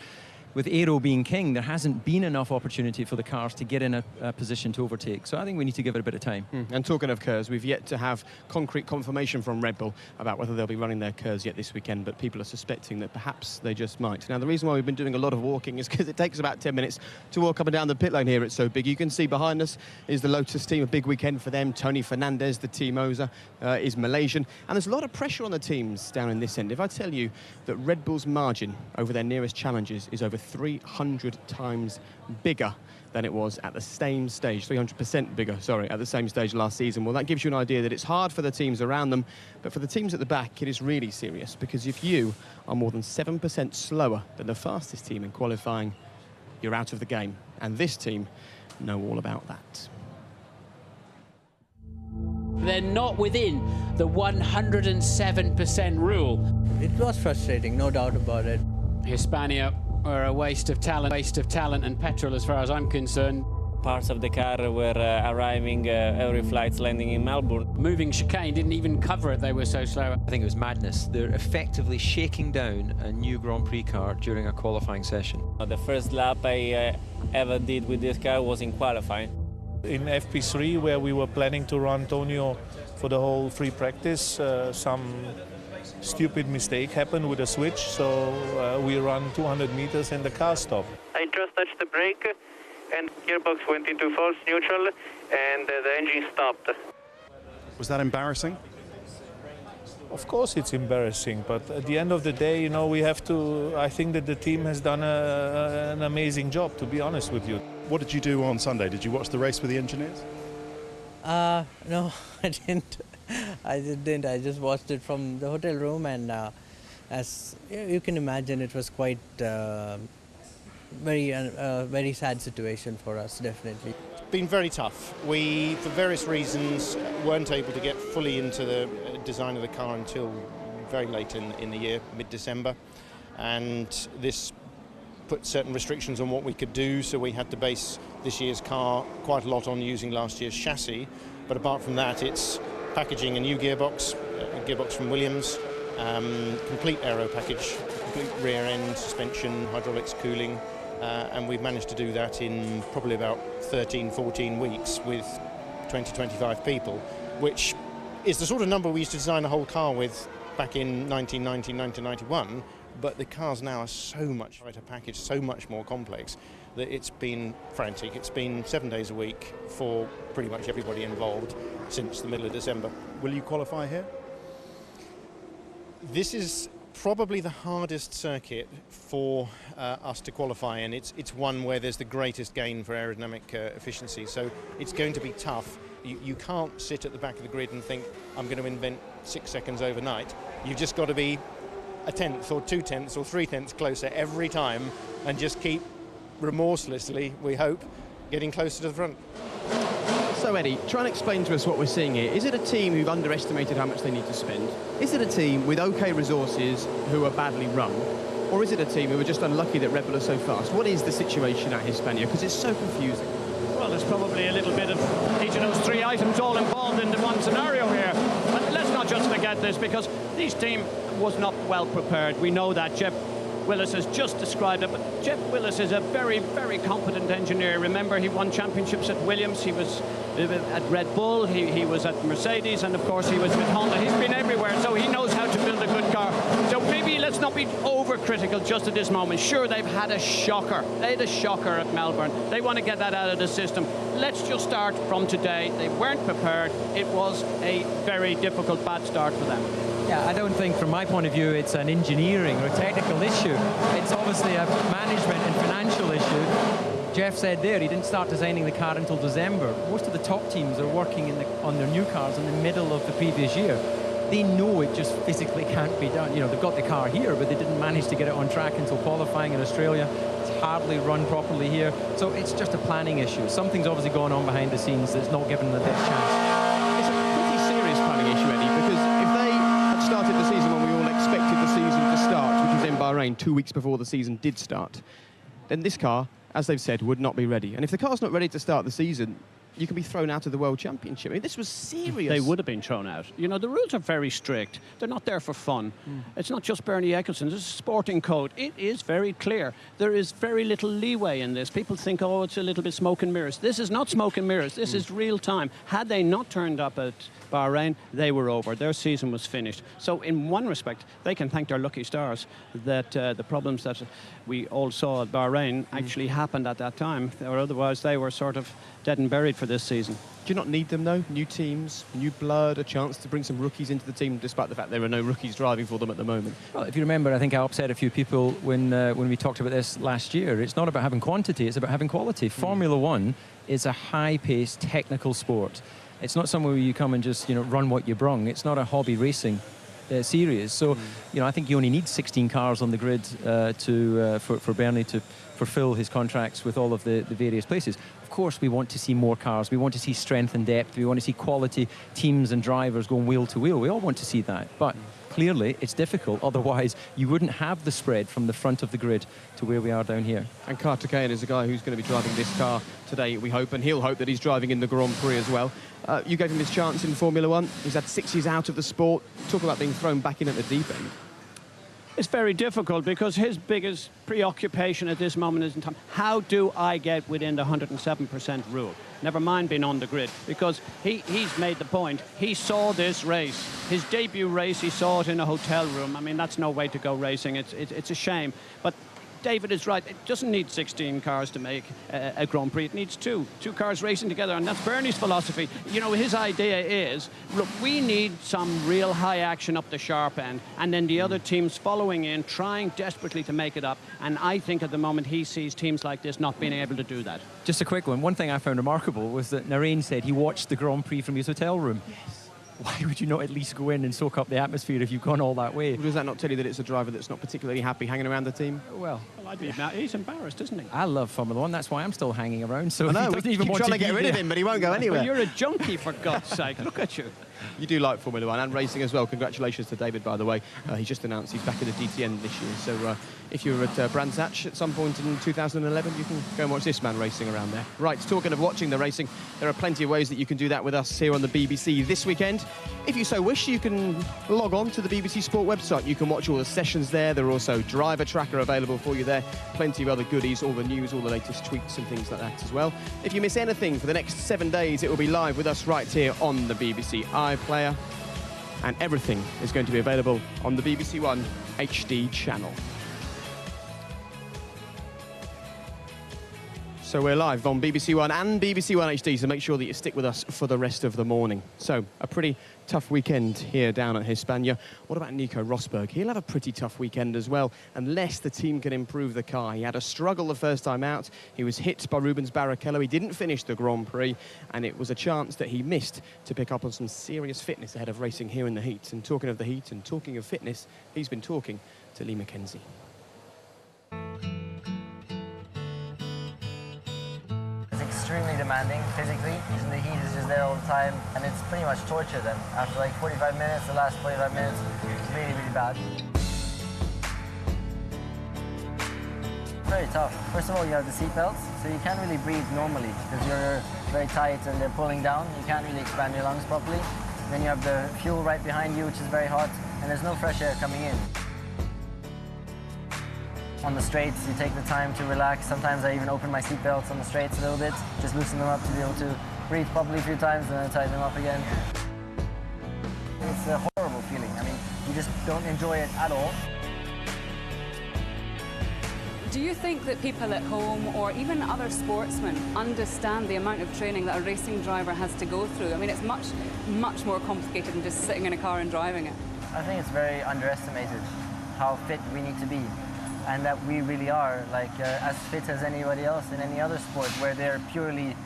with aero being king, there hasn't been enough opportunity for the cars to get in a position to overtake. So I think we need to give it a bit of time. And talking of KERS, we've yet to have concrete confirmation from Red Bull about whether they'll be running their KERS yet this weekend, but people are suspecting that perhaps they just might. Now, the reason why we've been doing a lot of walking is because it takes about 10 minutes to walk up and down the pit lane here at So Big. You can see behind us is the Lotus team, a big weekend for them. Tony Fernandez, the team owner, is Malaysian. And there's a lot of pressure on the teams down in this end. If I tell you that Red Bull's margin over their nearest challengers is over 300 times bigger than it was at the same stage, 300% bigger, sorry, at the same stage last season. Well, that gives you an idea that it's hard for the teams around them, but for the teams at the back, it is really serious, because if you are more than 7% slower than the fastest team in qualifying, you're out of the game. And this team know all about that. They're not within the 107% rule. It was frustrating, no doubt about it. Hispania are a waste of talent and petrol as far as I'm concerned. Parts of the car were arriving, every flight's landing in Melbourne. Moving chicane didn't even cover it, they were so slow. I think it was madness. They're effectively shaking down a new Grand Prix car during a qualifying session. The first lap I ever did with this car was in qualifying. In FP3, where we were planning to run Tonio for the whole free practice, some stupid mistake happened with a switch, so we ran 200 meters and the car stopped. I just touched the brake and gearbox went into false neutral and the engine stopped. Was that embarrassing? Of course it's embarrassing, but at the end of the day, you know, we have to, I think that the team has done an amazing job, to be honest with you. What did you do on Sunday? Did you watch the race with the engineers? No, I didn't. I just watched it from the hotel room, and as you can imagine, it was quite very sad situation for us, definitely. It's been very tough. We, for various reasons, weren't able to get fully into the design of the car until very late in the year, mid-December, and this put certain restrictions on what we could do, so we had to base this year's car quite a lot on using last year's chassis. But apart from that, it's packaging a new gearbox from Williams, complete aero package, complete rear end, suspension, hydraulics, cooling, and we've managed to do that in probably about 13, 14 weeks with 20, 25 people, which is the sort of number we used to design a whole car with back in 1990, 1991, but the cars now are so much tighter package, so much more complex, that it's been frantic. It's been 7 days a week for pretty much everybody involved since the middle of December. Will you qualify here? This is probably the hardest circuit for us to qualify in. It's one where there's the greatest gain for aerodynamic efficiency, so it's going to be tough. You can't sit at the back of the grid and think, I'm going to invent 6 seconds overnight. You've just got to be a tenth or 2 tenths or 3 tenths closer every time and just keep remorselessly, we hope, getting closer to the front. So Eddie, try and explain to us what we're seeing here. Is it a team who've underestimated how much they need to spend? Is it a team with OK resources who are badly run? Or is it a team who are just unlucky that Red Bull are so fast? What is the situation at Hispania? Because it's so confusing. Well, there's probably a little bit of each of those three items all involved in the one scenario here. But let's not just forget this, because this team was not well prepared. We know that. Jeff Willis has just described it, but Jeff Willis is a very, very competent engineer. Remember, he won championships at Williams, he was at Red Bull, he was at Mercedes, and of course he was with Honda. He's been everywhere, so he knows how to build a good car. So maybe let's not be overcritical just at this moment. Sure, they've had a shocker. They had a shocker at Melbourne. They want to get that out of the system. Let's just start from today. They weren't prepared. It was a very difficult, bad start for them. Yeah, I don't think, from my point of view, it's an engineering or technical issue. It's obviously a management and financial issue. Jeff said there, he didn't start designing the car until December. Most of the top teams are working on their new cars in the middle of the previous year. They know it just physically can't be done. You know, they've got the car here, but they didn't manage to get it on track until qualifying in Australia. It's hardly run properly here. So it's just a planning issue. Something's obviously going on behind the scenes that's not giving them the best chance. It's a pretty serious planning issue, Eddie, because if they had started the season when we all expected the season to start, which was in Bahrain 2 weeks before the season did start, then this car, as they've said, would not be ready. And if the car's not ready to start the season, you can be thrown out of the World Championship. I mean, this was serious. They would have been thrown out. You know, the rules are very strict. They're not there for fun. It's not just Bernie Ecclestone. This is a sporting code. It is very clear. There is very little leeway in this. People think, oh, it's a little bit smoke and mirrors. This is not smoke and mirrors. This is real time. Had they not turned up at Bahrain, they were over. Their season was finished. So in one respect, they can thank their lucky stars that the problems that we all saw at Bahrain actually happened at that time, or otherwise they were sort of dead and buried for this season. Do you not need them, though? New teams, new blood, a chance to bring some rookies into the team, despite the fact there are no rookies driving for them at the moment? Well, if you remember, I think I upset a few people when we talked about this last year. It's not about having quantity, it's about having quality. Formula One is a high-paced, technical sport. It's not somewhere where you come and just, run what you brung. It's not a hobby racing series. So, I think you only need 16 cars on the grid for Bernie to fulfill his contracts with all of the various places. Of course, we want to see more cars. We want to see strength and depth. We want to see quality teams and drivers going wheel to wheel. We all want to see that. But clearly, it's difficult. Otherwise, you wouldn't have the spread from the front of the grid to where we are down here. And Carter Kane is a guy who's going to be driving this car today, we hope, and he'll hope that he's driving in the Grand Prix as well. You gave him his chance in Formula One. He's had 6 years out of the sport. Talk about being thrown back in at the deep end. It's very difficult because his biggest preoccupation at this moment is in time. How do I get within the 107% rule? Never mind being on the grid, because he's made the point. He saw this race. His debut race, he saw it in a hotel room. I mean, that's no way to go racing. It's a shame. But David is right. It doesn't need 16 cars to make a Grand Prix. It needs two cars racing together, and that's Bernie's philosophy. His idea is, look, we need some real high action up the sharp end, and then the other teams following in, trying desperately to make it up. And I think at the moment he sees teams like this not being able to do that. Just a quick one. One thing I found remarkable was that Narain said he watched the Grand Prix from his hotel room. Yes. Why would you not at least go in and soak up the atmosphere if you've gone all that way? Does that not tell you that it's a driver that's not particularly happy hanging around the team? Well, I'd be he's embarrassed, isn't he? I love Formula One. That's why I'm still hanging around. So I know, he doesn't even want trying to get rid of him, but he won't go anywhere. Well, you're a junkie, for God's sake. Look at you. You do like Formula One and racing as well. Congratulations to David, by the way. He's just announced he's back in the DTN this year. So if you were at Brands Hatch at some point in 2011, you can go and watch this man racing around there. Right, talking of watching the racing, there are plenty of ways that you can do that with us here on the BBC this weekend. If you so wish, you can log on to the BBC Sport website. You can watch all the sessions there. There are also driver tracker available for you there. Plenty of other goodies, all the news, all the latest tweets and things like that as well. If you miss anything for the next 7 days, it will be live with us right here on the BBC iPlayer. And everything is going to be available on the BBC One HD channel. So we're live on BBC One and BBC One HD, so make sure that you stick with us for the rest of the morning. So, a pretty tough weekend here down at Hispania. What about Nico Rosberg? He'll have a pretty tough weekend as well, unless the team can improve the car. He had a struggle the first time out. He was hit by Rubens Barrichello. He didn't finish the Grand Prix, and it was a chance that he missed to pick up on some serious fitness ahead of racing here in the heat. And talking of the heat and talking of fitness, he's been talking to Lee McKenzie. Extremely demanding physically. The heat is just there all the time, and it's pretty much torture then. After like 45 minutes, the last 45 minutes, it's really, really bad. Very tough. First of all, you have the seat belts, so you can't really breathe normally because you're very tight and they're pulling down. You can't really expand your lungs properly. Then you have the fuel right behind you, which is very hot, and there's no fresh air coming in. On the straights, you take the time to relax. Sometimes I even open my seat belts on the straights a little bit, just loosen them up to be able to breathe properly a few times and then tighten them up again. It's a horrible feeling. I mean, you just don't enjoy it at all. Do you think that people at home or even other sportsmen understand the amount of training that a racing driver has to go through? I mean, it's much, much more complicated than just sitting in a car and driving it. I think it's very underestimated how fit we need to be. And that we really are, like, as fit as anybody else in any other sport where they're purely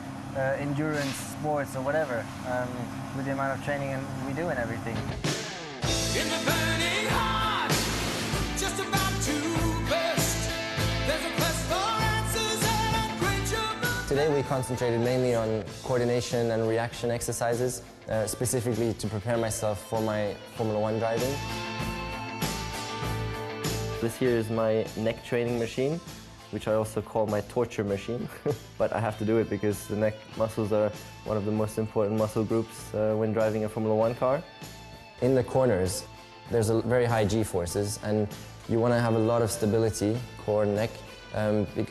endurance sports or whatever, with the amount of training we do and everything. In the burning heart, just about to burst. There's a quest for answers and a great. Today we concentrated mainly on coordination and reaction exercises, specifically to prepare myself for my Formula One driving. This here is my neck training machine. which I also call my torture machine. But I have to do it because the neck muscles are one of the most important muscle groups when driving a Formula 1 car. In the corners, there's a very high G-forces, and you want to have a lot of stability, core and neck,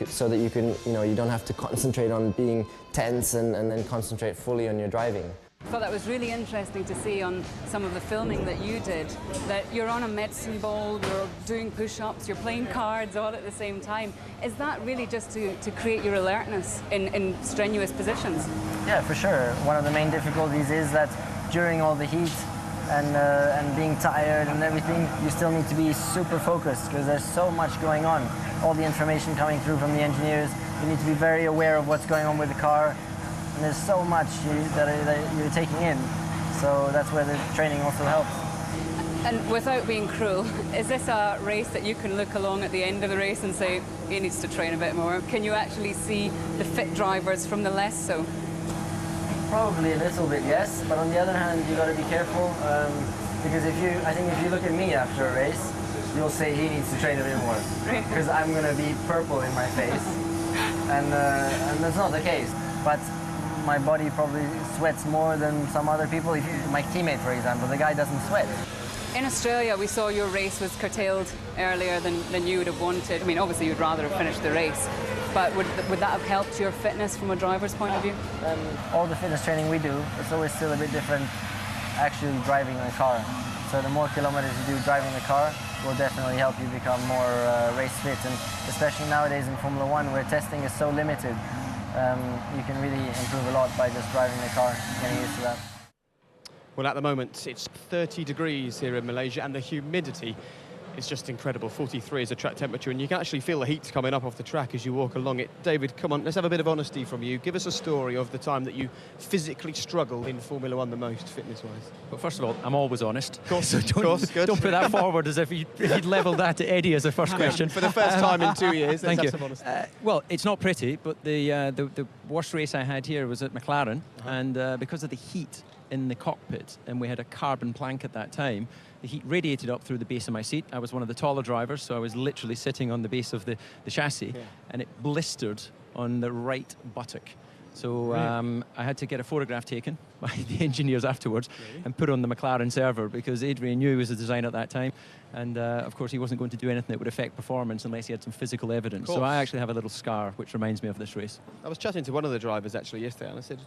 so that you can, you don't have to concentrate on being tense and then concentrate fully on your driving. I thought that was really interesting to see on some of the filming that you did, that you're on a medicine ball, you're doing push-ups, you're playing cards all at the same time. Is that really just to create your alertness in strenuous positions? Yeah, for sure. One of the main difficulties is that during all the heat and being tired and everything, you still need to be super focused because there's so much going on. All the information coming through from the engineers, you need to be very aware of what's going on with the car. And there's so much that you're taking in, so that's where the training also helps. And without being cruel, is this a race that you can look along at the end of the race and say, he needs to train a bit more? Can you actually see the fit drivers from the less so? Probably a little bit, yes, but on the other hand, you've got to be careful, because I think if you look at me after a race, you'll say he needs to train a bit more, because I'm going to be purple in my face, and that's not the case. But my body probably sweats more than some other people. My teammate, for example, the guy doesn't sweat. In Australia, we saw your race was curtailed earlier than you would have wanted. I mean, obviously, you'd rather have finished the race, but would that have helped your fitness from a driver's point of view? All the fitness training we do, it's always still a bit different actually driving a car. So the more kilometers you do driving the car will definitely help you become more race fit, and especially nowadays in Formula 1 where testing is so limited. You can really improve a lot by just driving the car, getting used to that. Well, at the moment, it's 30 degrees here in Malaysia, and the humidity is just incredible. 43 is the track temperature, and you can actually feel the heat coming up off the track as you walk along it. David, come on, let's have a bit of honesty from you. Give us a story of the time that you physically struggle in Formula 1 the most, fitness-wise. Well, first of all, I'm always honest. Of course, so don't put that forward as if you'd levelled that to Eddie as a first question. For the first time in 2 years, let's have some honesty. Well, it's not pretty, but the worst race I had here was at McLaren, and because of the heat in the cockpit, and we had a carbon plank at that time, the heat radiated up through the base of my seat. I was one of the taller drivers, so I was literally sitting on the base of the chassis, and it blistered on the right buttock. So I had to get a photograph taken by the engineers afterwards and put on the McLaren server, because Adrian knew he was the designer at that time, and of course he wasn't going to do anything that would affect performance unless he had some physical evidence. So I actually have a little scar which reminds me of this race. I was chatting to one of the drivers actually yesterday, and I said,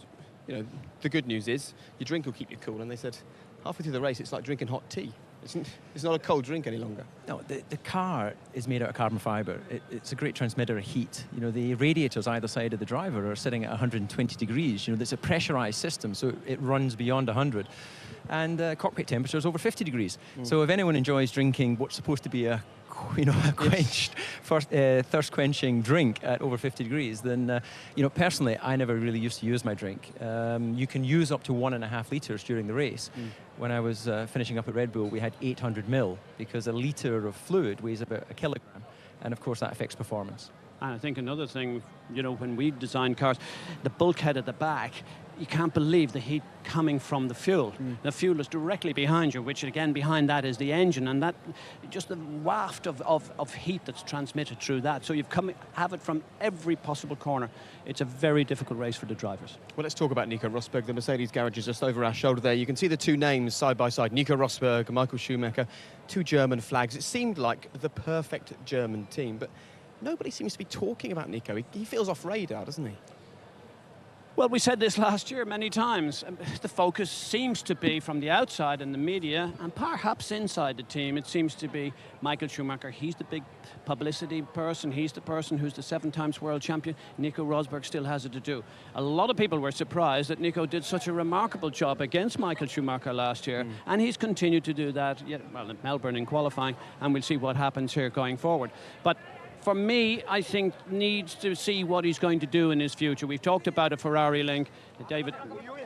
the good news is your drink will keep you cool, and they said halfway through the race it's like drinking hot tea. It's not a cold drink any longer. No, the car is made out of carbon fibre. It's a great transmitter of heat. The radiators either side of the driver are sitting at 120 degrees. It's a pressurised system, so it runs beyond 100. And cockpit temperature is over 50 degrees. So if anyone enjoys drinking what's supposed to be a quenched, thirst-quenching drink at over 50 degrees, then, personally, I never really used to use my drink. You can use up to 1.5 litres during the race. When I was finishing up at Red Bull, we had 800 ml, because a litre of fluid weighs about a kilogram, and of course that affects performance. And I think another thing, when we design cars, the bulkhead at the back, you can't believe the heat coming from the fuel. The fuel is directly behind you, which again behind that is the engine, and that just the waft of heat that's transmitted through that. So have it from every possible corner. It's a very difficult race for the drivers. Well, let's talk about Nico Rosberg. The Mercedes garage is just over our shoulder there. You can see the two names side by side, Nico Rosberg and Michael Schumacher, two German flags. It seemed like the perfect German team, but nobody seems to be talking about Nico. He feels off radar, doesn't he? Well, we said this last year many times. The focus seems to be from the outside in the media, and perhaps inside the team, it seems to be Michael Schumacher. He's the big publicity person. He's the person who's the 7-time world champion. Nico Rosberg still has it to do. A lot of people were surprised that Nico did such a remarkable job against Michael Schumacher last year, and he's continued to do that, in Melbourne in qualifying, and we'll see what happens here going forward. But for me, I think needs to see what he's going to do in his future. We've talked about a Ferrari link. David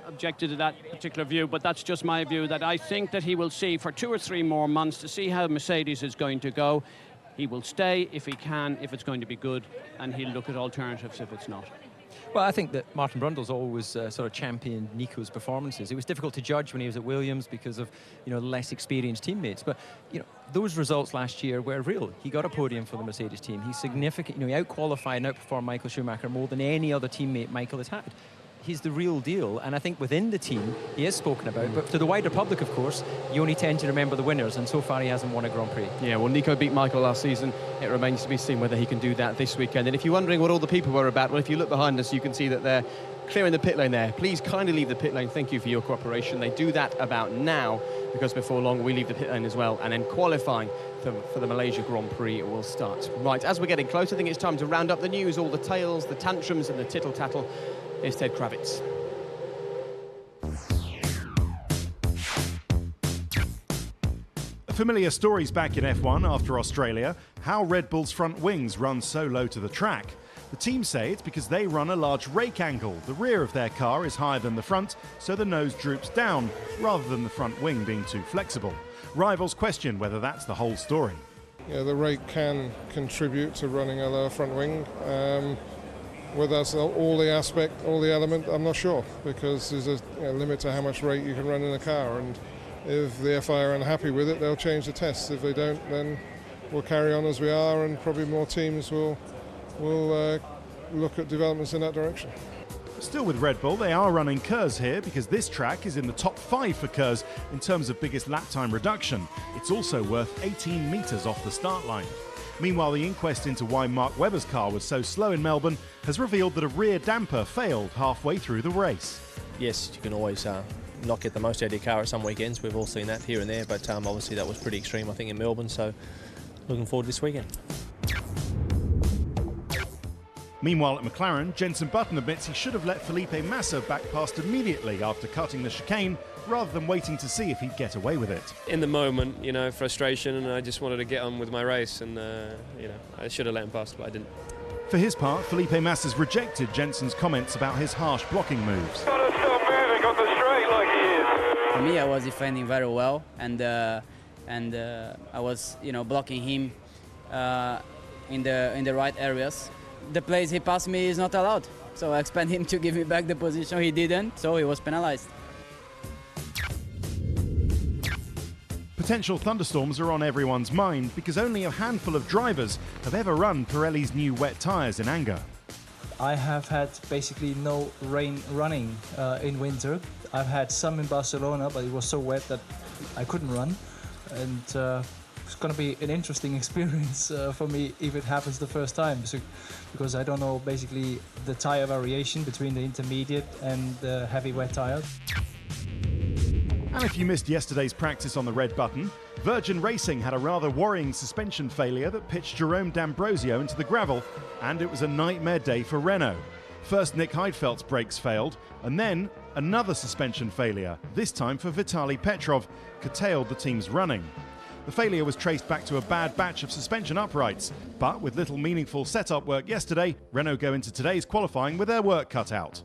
objected to that particular view, but that's just my view, that I think that he will see for 2 or 3 more months to see how Mercedes is going to go. He will stay if he can, if it's going to be good, and he'll look at alternatives if it's not. Well, I think that Martin Brundle's always sort of championed Nico's performances. It was difficult to judge when he was at Williams because of, less experienced teammates. But, those results last year were real. He got a podium for the Mercedes team. He's significant. You know, he out-qualified and outperformed Michael Schumacher more than any other teammate Michael has had. He's the real deal, and I think within the team he is spoken about, but to the wider public, of course, you only tend to remember the winners, and so far he hasn't won a Grand Prix. Yeah, well, Nico beat Michael last season. It remains to be seen whether he can do that this weekend. And if you're wondering what all the people were about, well, if you look behind us, you can see that they're clearing the pit lane there. Please kindly leave the pit lane. Thank you for your cooperation. They do that about now, because before long we leave the pit lane as well, and then qualifying for the Malaysia Grand Prix will start. Right, as we're getting close, I think it's time to round up the news, all the tales, the tantrums and the tittle-tattle. Here's Ted Kravitz. Familiar stories back in F1 after Australia, how Red Bull's front wings run so low to the track. The team say it's because they run a large rake angle. The rear of their car is higher than the front, so the nose droops down, rather than the front wing being too flexible. Rivals question whether that's the whole story. Yeah, the rake can contribute to running a lower front wing. Whether that's all the element, I'm not sure, because there's a limit to how much rake you can run in a car, and if the FIA are unhappy with it, they'll change the tests. If they don't, then we'll carry on as we are, and probably more teams will look at developments in that direction. Still with Red Bull, they are running KERS here because this track is in the top 5 for KERS in terms of biggest lap time reduction. It's also worth 18 metres off the start line. Meanwhile, the inquest into why Mark Webber's car was so slow in Melbourne has revealed that a rear damper failed halfway through the race. Yes, you can always not get the most out of your car at some weekends. We've all seen that here and there, but obviously that was pretty extreme, I think, in Melbourne, so looking forward to this weekend. Meanwhile at McLaren, Jenson Button admits he should have let Felipe Massa back past immediately after cutting the chicane, rather than waiting to see if he'd get away with it. In the moment, you know, frustration, and I just wanted to get on with my race, and you know, I should have let him pass, but I didn't. For his part, Felipe Massa's rejected Jenson's comments about his harsh blocking moves. Gotta stop moving on the straight like he is. For me, I was defending very well, and I was, you know, blocking him in the right areas. The place he passed me is not allowed, so I expect him to give me back the position. He didn't, so he was penalized. Potential thunderstorms are on everyone's mind because only a handful of drivers have ever run Pirelli's new wet tyres in anger. I have had basically no rain running in winter. I've had some in Barcelona, but it was so wet that I couldn't run. And it's going to be an interesting experience for me if it happens the first time, because I don't know basically the tyre variation between the intermediate and the heavy wet tyres. And if you missed yesterday's practice on the red button, Virgin Racing had a rather worrying suspension failure that pitched Jerome D'Ambrosio into the gravel, and it was a nightmare day for Renault. First, Nick Heidfeldt's brakes failed, and then another suspension failure, this time for Vitaly Petrov, curtailed the team's running. The failure was traced back to a bad batch of suspension uprights, but with little meaningful setup work yesterday, Renault go into today's qualifying with their work cut out.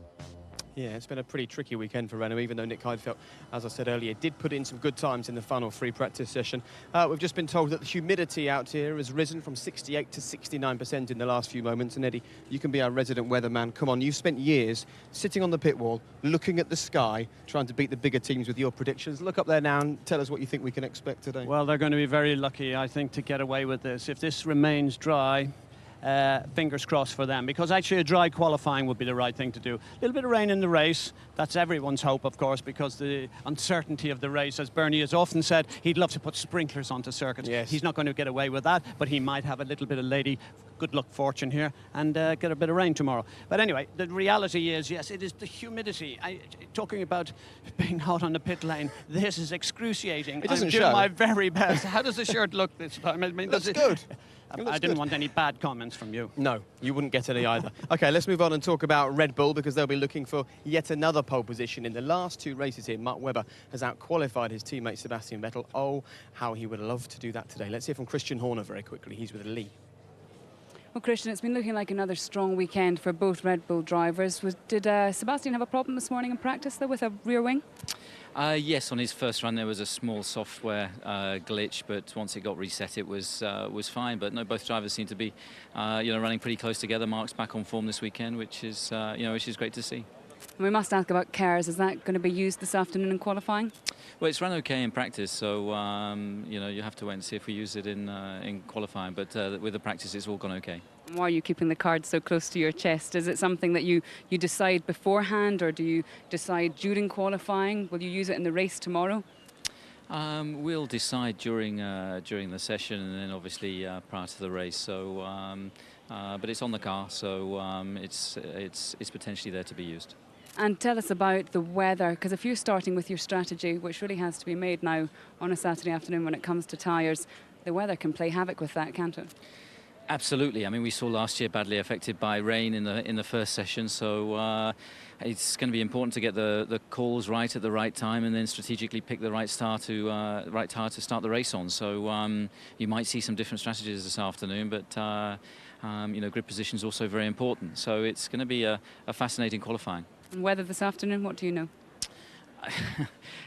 Yeah, it's been a pretty tricky weekend for Renault, even though Nick Heidfeldt, as I said earlier, did put in some good times in the final free practice session. We've just been told that the humidity out here has risen from 68 to 69% in the last few moments. And Eddie, you can be our resident weatherman. Come on, you've spent years sitting on the pit wall, looking at the sky, trying to beat the bigger teams with your predictions. Look up there now and tell us what you think we can expect today. Well, they're going to be very lucky, I think, to get away with this. If this remains dry, fingers crossed for them, because actually a dry qualifying would be the right thing to do. A little bit of rain in the race, that's everyone's hope, of course, because the uncertainty of the race, as Bernie has often said, he'd love to put sprinklers onto circuits. Yes. He's not going to get away with that, but he might have a little bit of lady good luck fortune here and get a bit of rain tomorrow. But anyway, the reality is, yes, it is the humidity. Talking about being hot on the pit lane, this is excruciating. It doesn't I'm show. doing my very best. How does the shirt look this time? I mean, That's good. I didn't want any bad comments from you. No, you wouldn't get any either. OK, let's move on and talk about Red Bull, because they'll be looking for yet another pole position. In the last two races here, Mark Webber has out-qualified his teammate Sebastian Vettel. Oh, how he would love to do that today. Let's hear from Christian Horner very quickly. He's with Lee. Well, Christian, it's been looking like another strong weekend for both Red Bull drivers. Did Sebastian have a problem this morning in practice, though, with a rear wing? Yes, on his first run there was a small software glitch, but once it got reset, it was fine. But no, both drivers seem to be, running pretty close together. Mark's back on form this weekend, which is great to see. And we must ask about Kerrs. Is that going to be used this afternoon in qualifying? Well, it's run okay in practice, so you know, you have to wait and see if we use it in qualifying. But with the practice, it's all gone okay. Why are you keeping the card so close to your chest? Is it something that you decide beforehand, or do you decide during qualifying? Will you use it in the race tomorrow? We'll decide during the session, and then obviously prior to the race. So, but it's on the car, so it's potentially there to be used. And tell us about the weather, because if you're starting with your strategy, which really has to be made now on a Saturday afternoon when it comes to tyres, the weather can play havoc with that, can't it? Absolutely. I mean, we saw last year badly affected by rain in the first session, so it's going to be important to get the calls right at the right time, and then strategically pick the right tyre to start the race on. So you might see some different strategies this afternoon, but you know, grid position is also very important. So it's going to be a fascinating qualifying. And weather this afternoon, what do you know?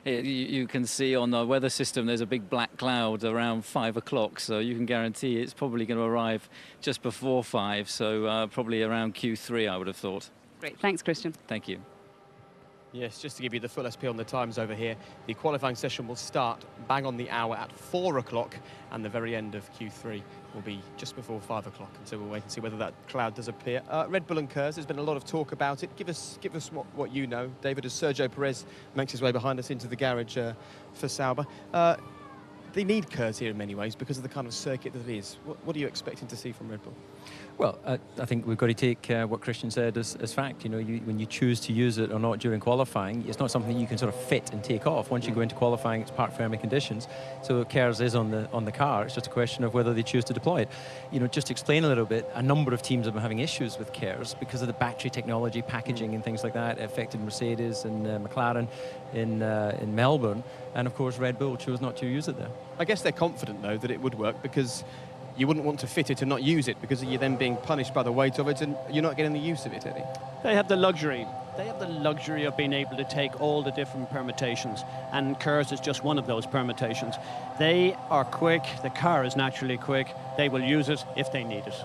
You can see on the weather system there's a big black cloud around 5 o'clock, so you can guarantee it's probably going to arrive just before 5, so probably around Q3, I would have thought. Great, thanks, Christian. Thank you. Yes, just to give you the full SP on the times over here, the qualifying session will start bang on the hour at 4 o'clock, and the very end of Q3 will be just before 5 o'clock. And so we'll wait and see whether that cloud does appear. Red Bull and Kerrs, there's been a lot of talk about it. Give us what you know, David, as Sergio Perez makes his way behind us into the garage for Sauber. They need Kerrs here in many ways because of the kind of circuit that it is. What are you expecting to see from Red Bull? Well, I think we've got to take what Christian said as fact. You know, when you choose to use it or not during qualifying, it's not something you can sort of fit and take off. Once you go into qualifying, it's parc fermé conditions. So Kerrs is on the car. It's just a question of whether they choose to deploy it. You know, just to explain a little bit, a number of teams have been having issues with Kerrs because of the battery technology, packaging and things like that. It affected Mercedes and McLaren in Melbourne. And of course, Red Bull chose not to use it there. I guess they're confident, though, that it would work, because you wouldn't want to fit it and not use it, because you're then being punished by the weight of it and you're not getting the use of it, Eddie. They have the luxury. They have the luxury of being able to take all the different permutations, and Kerrs is just one of those permutations. They are quick. The car is naturally quick. They will use it if they need it.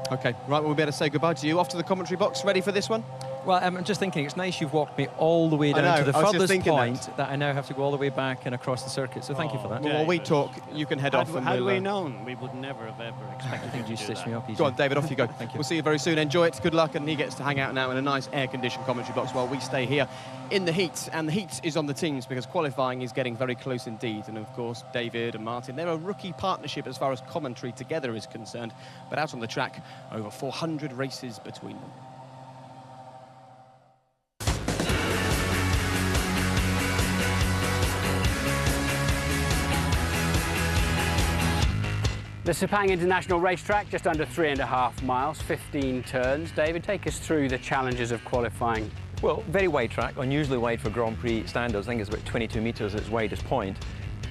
OK, right, we'll better say goodbye to you. Off to the commentary box. Ready for this one? Well, I'm just thinking, it's nice you've walked me all the way down to the furthest point that I now have to go all the way back and across the circuit, so thank you for that. Well, while we talk, you can head off. Had we known, we would never have ever expected. I think you stitched me up easy. Go on, David, off you go. Thank you. We'll see you very soon. Enjoy it. Good luck. And he gets to hang out now in a nice air-conditioned commentary box while we stay here in the heat. And the heat is on the teams because qualifying is getting very close indeed. And, of course, David and Martin, they're a rookie partnership as far as commentary together is concerned. But out on the track, over 400 races between them. The Sepang International Racetrack, just under 3.5 miles, 15 turns. David, take us through the challenges of qualifying. Well, very wide track, unusually wide for Grand Prix standards. I think it's about 22 metres at its widest point.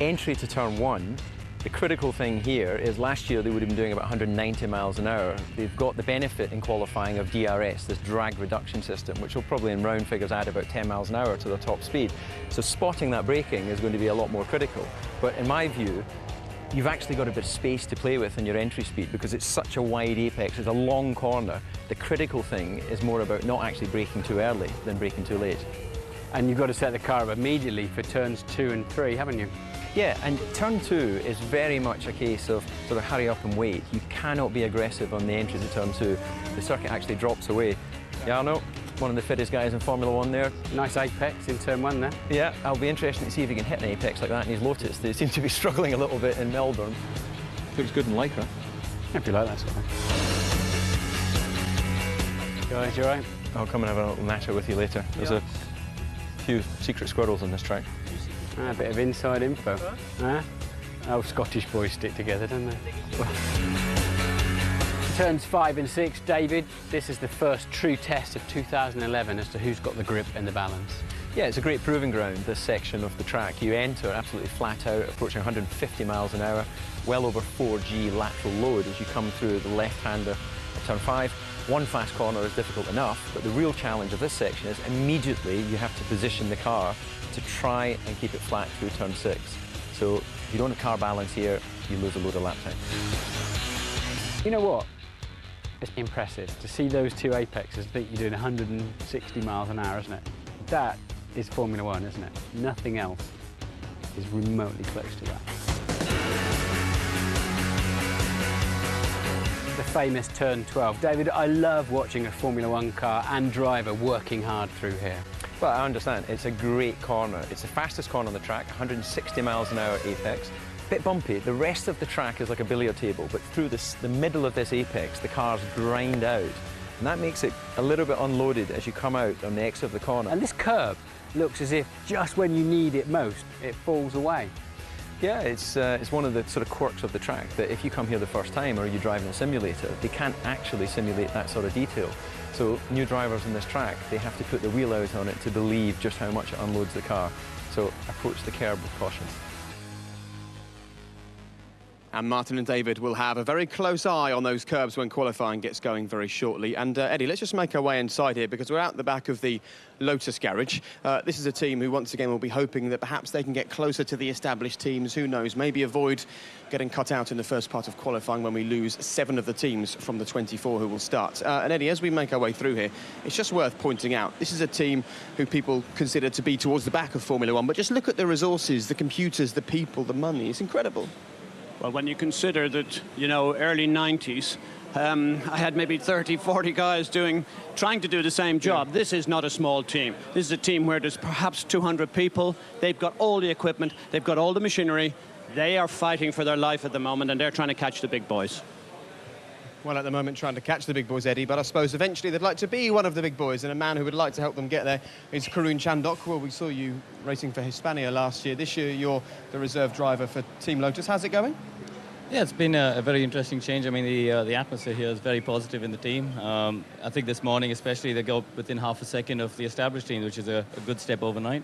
Entry to turn 1. The critical thing here is last year they would have been doing about 190 miles an hour. They've got the benefit in qualifying of DRS, this drag reduction system, which will probably in round figures add about 10 miles an hour to their top speed. So spotting that braking is going to be a lot more critical. But in my view, you've actually got a bit of space to play with in your entry speed because it's such a wide apex, it's a long corner. The critical thing is more about not actually braking too early than braking too late. And you've got to set the car up immediately for turns 2 and 3, haven't you? Yeah, and turn 2 is very much a case of sort of hurry up and wait. You cannot be aggressive on the entry to turn 2. The circuit actually drops away. Yeah, I know. One of the fittest guys in Formula 1 there. Nice apex in turn 1 there. Yeah, I'll be interested to see if he can hit an apex like that in his Lotus. They seem to be struggling a little bit in Melbourne. Looks good in Lycra. If you like that sort of thing. Guys, you all right? I'll come and have a little natter with you later. There's a few secret squirrels on this track. A bit of inside info. Huh? Oh, Scottish boys stick together, don't they? Turns 5 and 6, David, this is the first true test of 2011 as to who's got the grip and the balance. Yeah, it's a great proving ground, this section of the track. You enter absolutely flat out, approaching 150 miles an hour, well over 4G lateral load as you come through the left-hander at turn 5. One fast corner is difficult enough, but the real challenge of this section is immediately you have to position the car to try and keep it flat through turn 6. So if you don't have car balance here, you lose a load of lap time. You know what? It's impressive. To see those two apexes, I think you're doing 160 miles an hour, isn't it? That is Formula One, isn't it? Nothing else is remotely close to that. The famous turn 12. David, I love watching a Formula One car and driver working hard through here. Well, I understand. It's a great corner. It's the fastest corner on the track, 160 miles an hour apex. Bit bumpy. The rest of the track is like a billiard table, but through the middle of this apex, the cars grind out. And that makes it a little bit unloaded as you come out on the exit of the corner. And this curb looks as if just when you need it most, it falls away. Yeah, it's one of the sort of quirks of the track, that if you come here the first time or you drive in a simulator, they can't actually simulate that sort of detail. So new drivers in this track, they have to put the wheel out on it to believe just how much it unloads the car. So approach the curb with caution. And Martin and David will have a very close eye on those curbs when qualifying gets going very shortly. And Eddie, let's just make our way inside here, because we're out the back of the Lotus garage. This is a team who once again will be hoping that perhaps they can get closer to the established teams. Who knows, maybe avoid getting cut out in the first part of qualifying when we lose 7 of the teams from the 24 who will start. And Eddie, as we make our way through here, it's just worth pointing out, this is a team who people consider to be towards the back of Formula One, but just look at the resources, the computers, the people, the money. It's incredible. Well, when you consider that, you know, early 90s, I had maybe 30, 40 guys trying to do the same job. Yeah. This is not a small team. This is a team where there's perhaps 200 people. They've got all the equipment. They've got all the machinery. They are fighting for their life at the moment, and they're trying to catch the big boys. Well, at the moment, trying to catch the big boys, Eddie, but I suppose eventually they'd like to be one of the big boys, and a man who would like to help them get there is Karun Chandok. Well, we saw you racing for Hispania last year. This year, you're the reserve driver for Team Lotus. How's it going? Yeah, it's been a very interesting change. I mean, the atmosphere here is very positive in the team. I think this morning, especially, they go within half a second of the established team, which is a good step overnight.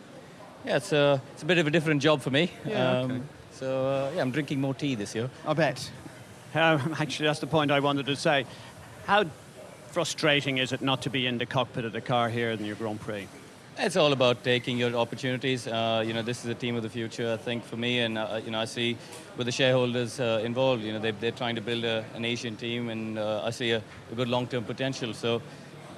Yeah, it's a bit of a different job for me. Yeah, okay. So, yeah, I'm drinking more tea this year. I bet. Actually, that's the point I wanted to say. How frustrating is it not to be in the cockpit of the car here in your Grand Prix? It's all about taking your opportunities. You know, this is a team of the future, I think, for me. And, you know, I see with the shareholders involved, you know, they're trying to build an Asian team, and I see a good long-term potential. So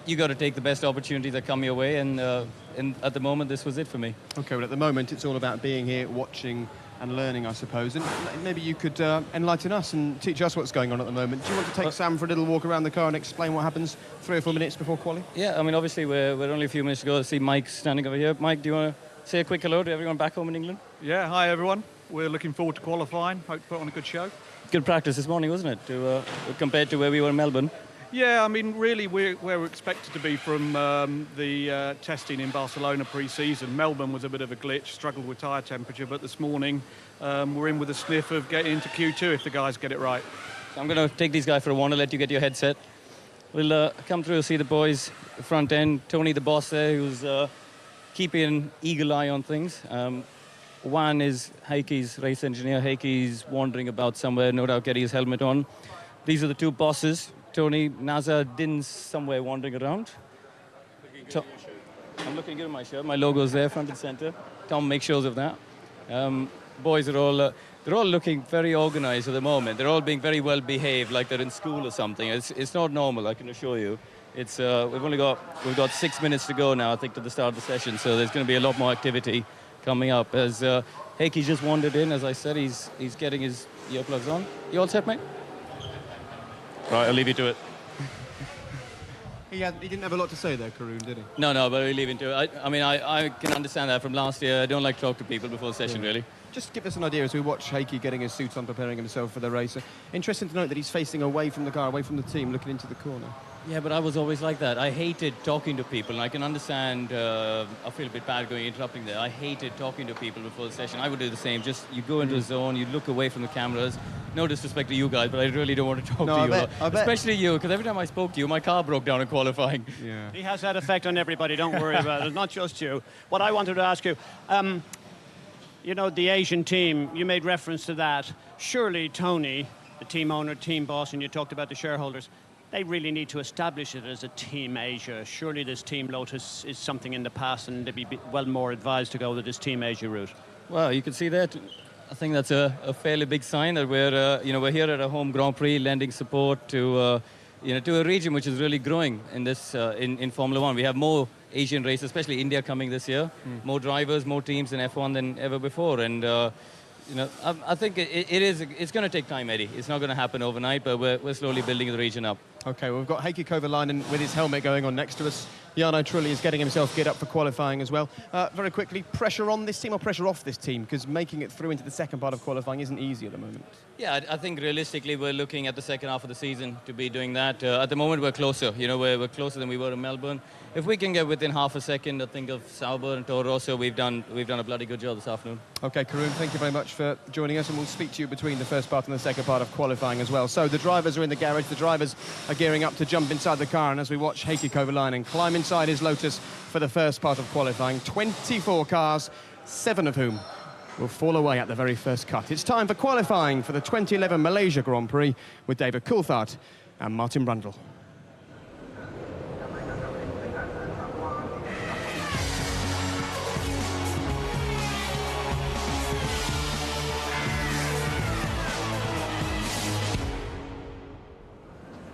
you got to take the best opportunities that come your way. And at the moment, this was it for me. OK, well, at the moment, it's all about being here, watching and learning, I suppose. And maybe you could enlighten us and teach us what's going on at the moment. Do you want to take Sam for a little walk around the car and explain what happens 3 or 4 minutes before quali? Yeah, I mean, obviously, we're only a few minutes to go. I see Mike standing over here. Mike, do you want to say a quick hello to everyone back home in England? Yeah, hi, everyone. We're looking forward to qualifying. Hope to put on a good show. Good practice this morning, wasn't it, compared to where we were in Melbourne? Yeah, I mean, really, where we're expected to be from the testing in Barcelona pre-season. Melbourne was a bit of a glitch, struggled with tyre temperature, but this morning we're in with a sniff of getting into Q2 if the guys get it right. So I'm going to take these guys for a wander, let you get your headset. We'll come through and see the boys front end. Tony, the boss there, who's keeping an eagle eye on things. One is Heikki's race engineer. Heikki's wandering about somewhere, no doubt getting his helmet on. These are the 2 bosses. Tony, Nazar, Din's somewhere wandering around. I'm looking good at my shirt. My logo's there, front and center. Tom makes shows of that. Boys are all, they're all looking very organized at the moment. They're all being very well behaved, like they're in school or something. It's not normal, I can assure you. It's we've got 6 minutes to go now, I think, to the start of the session. So there's going to be a lot more activity coming up. As Heikki just wandered in, as I said, he's getting his earplugs on. You all set, mate? Right, I'll leave you to it. He didn't have a lot to say there, Karun, did he? No, but we'll leave him to it. I mean, I can understand that from last year. I don't like to talk to people before the session, really. Just give us an idea as we watch Heikki getting his suit on, preparing himself for the race. Interesting to note that he's facing away from the car, away from the team, looking into the corner. Yeah, but I was always like that. I hated talking to people, and I can understand, I feel a bit bad interrupting there. I hated talking to people before the session. I would do the same. Just, you go into the zone, you look away from the cameras. No disrespect to you guys, but I really don't want to talk to you. I bet. Especially you, because every time I spoke to you, my car broke down in qualifying. Yeah. He has that effect on everybody, don't worry about it. Not just you. What I wanted to ask you, you know, the Asian team, you made reference to that. Surely, Tony, the team owner, team boss, and you talked about the shareholders, they really need to establish it as a Team Asia. Surely this Team Lotus is something in the past, and they'd be well more advised to go with this Team Asia route. Well, you can see that. I think that's a fairly big sign that we're here at a home Grand Prix, lending support to to a region which is really growing in this in Formula One. We have more Asian races, especially India coming this year, more drivers, more teams in F1 than ever before, and I think it's going to take time, Eddie. It's not going to happen overnight, but we're slowly building the region up. Okay, well, we've got Heikki Kovalainen with his helmet going on next to us. Jarno Trulli is getting himself geared up for qualifying as well. Very quickly, pressure on this team or pressure off this team? Because making it through into the second part of qualifying isn't easy at the moment. Yeah, I think realistically we're looking at the second half of the season to be doing that. At the moment we're closer, we're closer than we were in Melbourne. If we can get within half a second, I think, of Sauber and Toro Rosso, we've done a bloody good job this afternoon. Okay, Karun, thank you very much for joining us, and we'll speak to you between the first part and the second part of qualifying as well. So the drivers are in the garage, the drivers are gearing up to jump inside the car, and as we watch Heikki Kovalainen climb inside his Lotus for the first part of qualifying, 24 cars, 7 of whom will fall away at the very first cut. It's time for qualifying for the 2011 Malaysia Grand Prix with David Coulthard and Martin Brundle.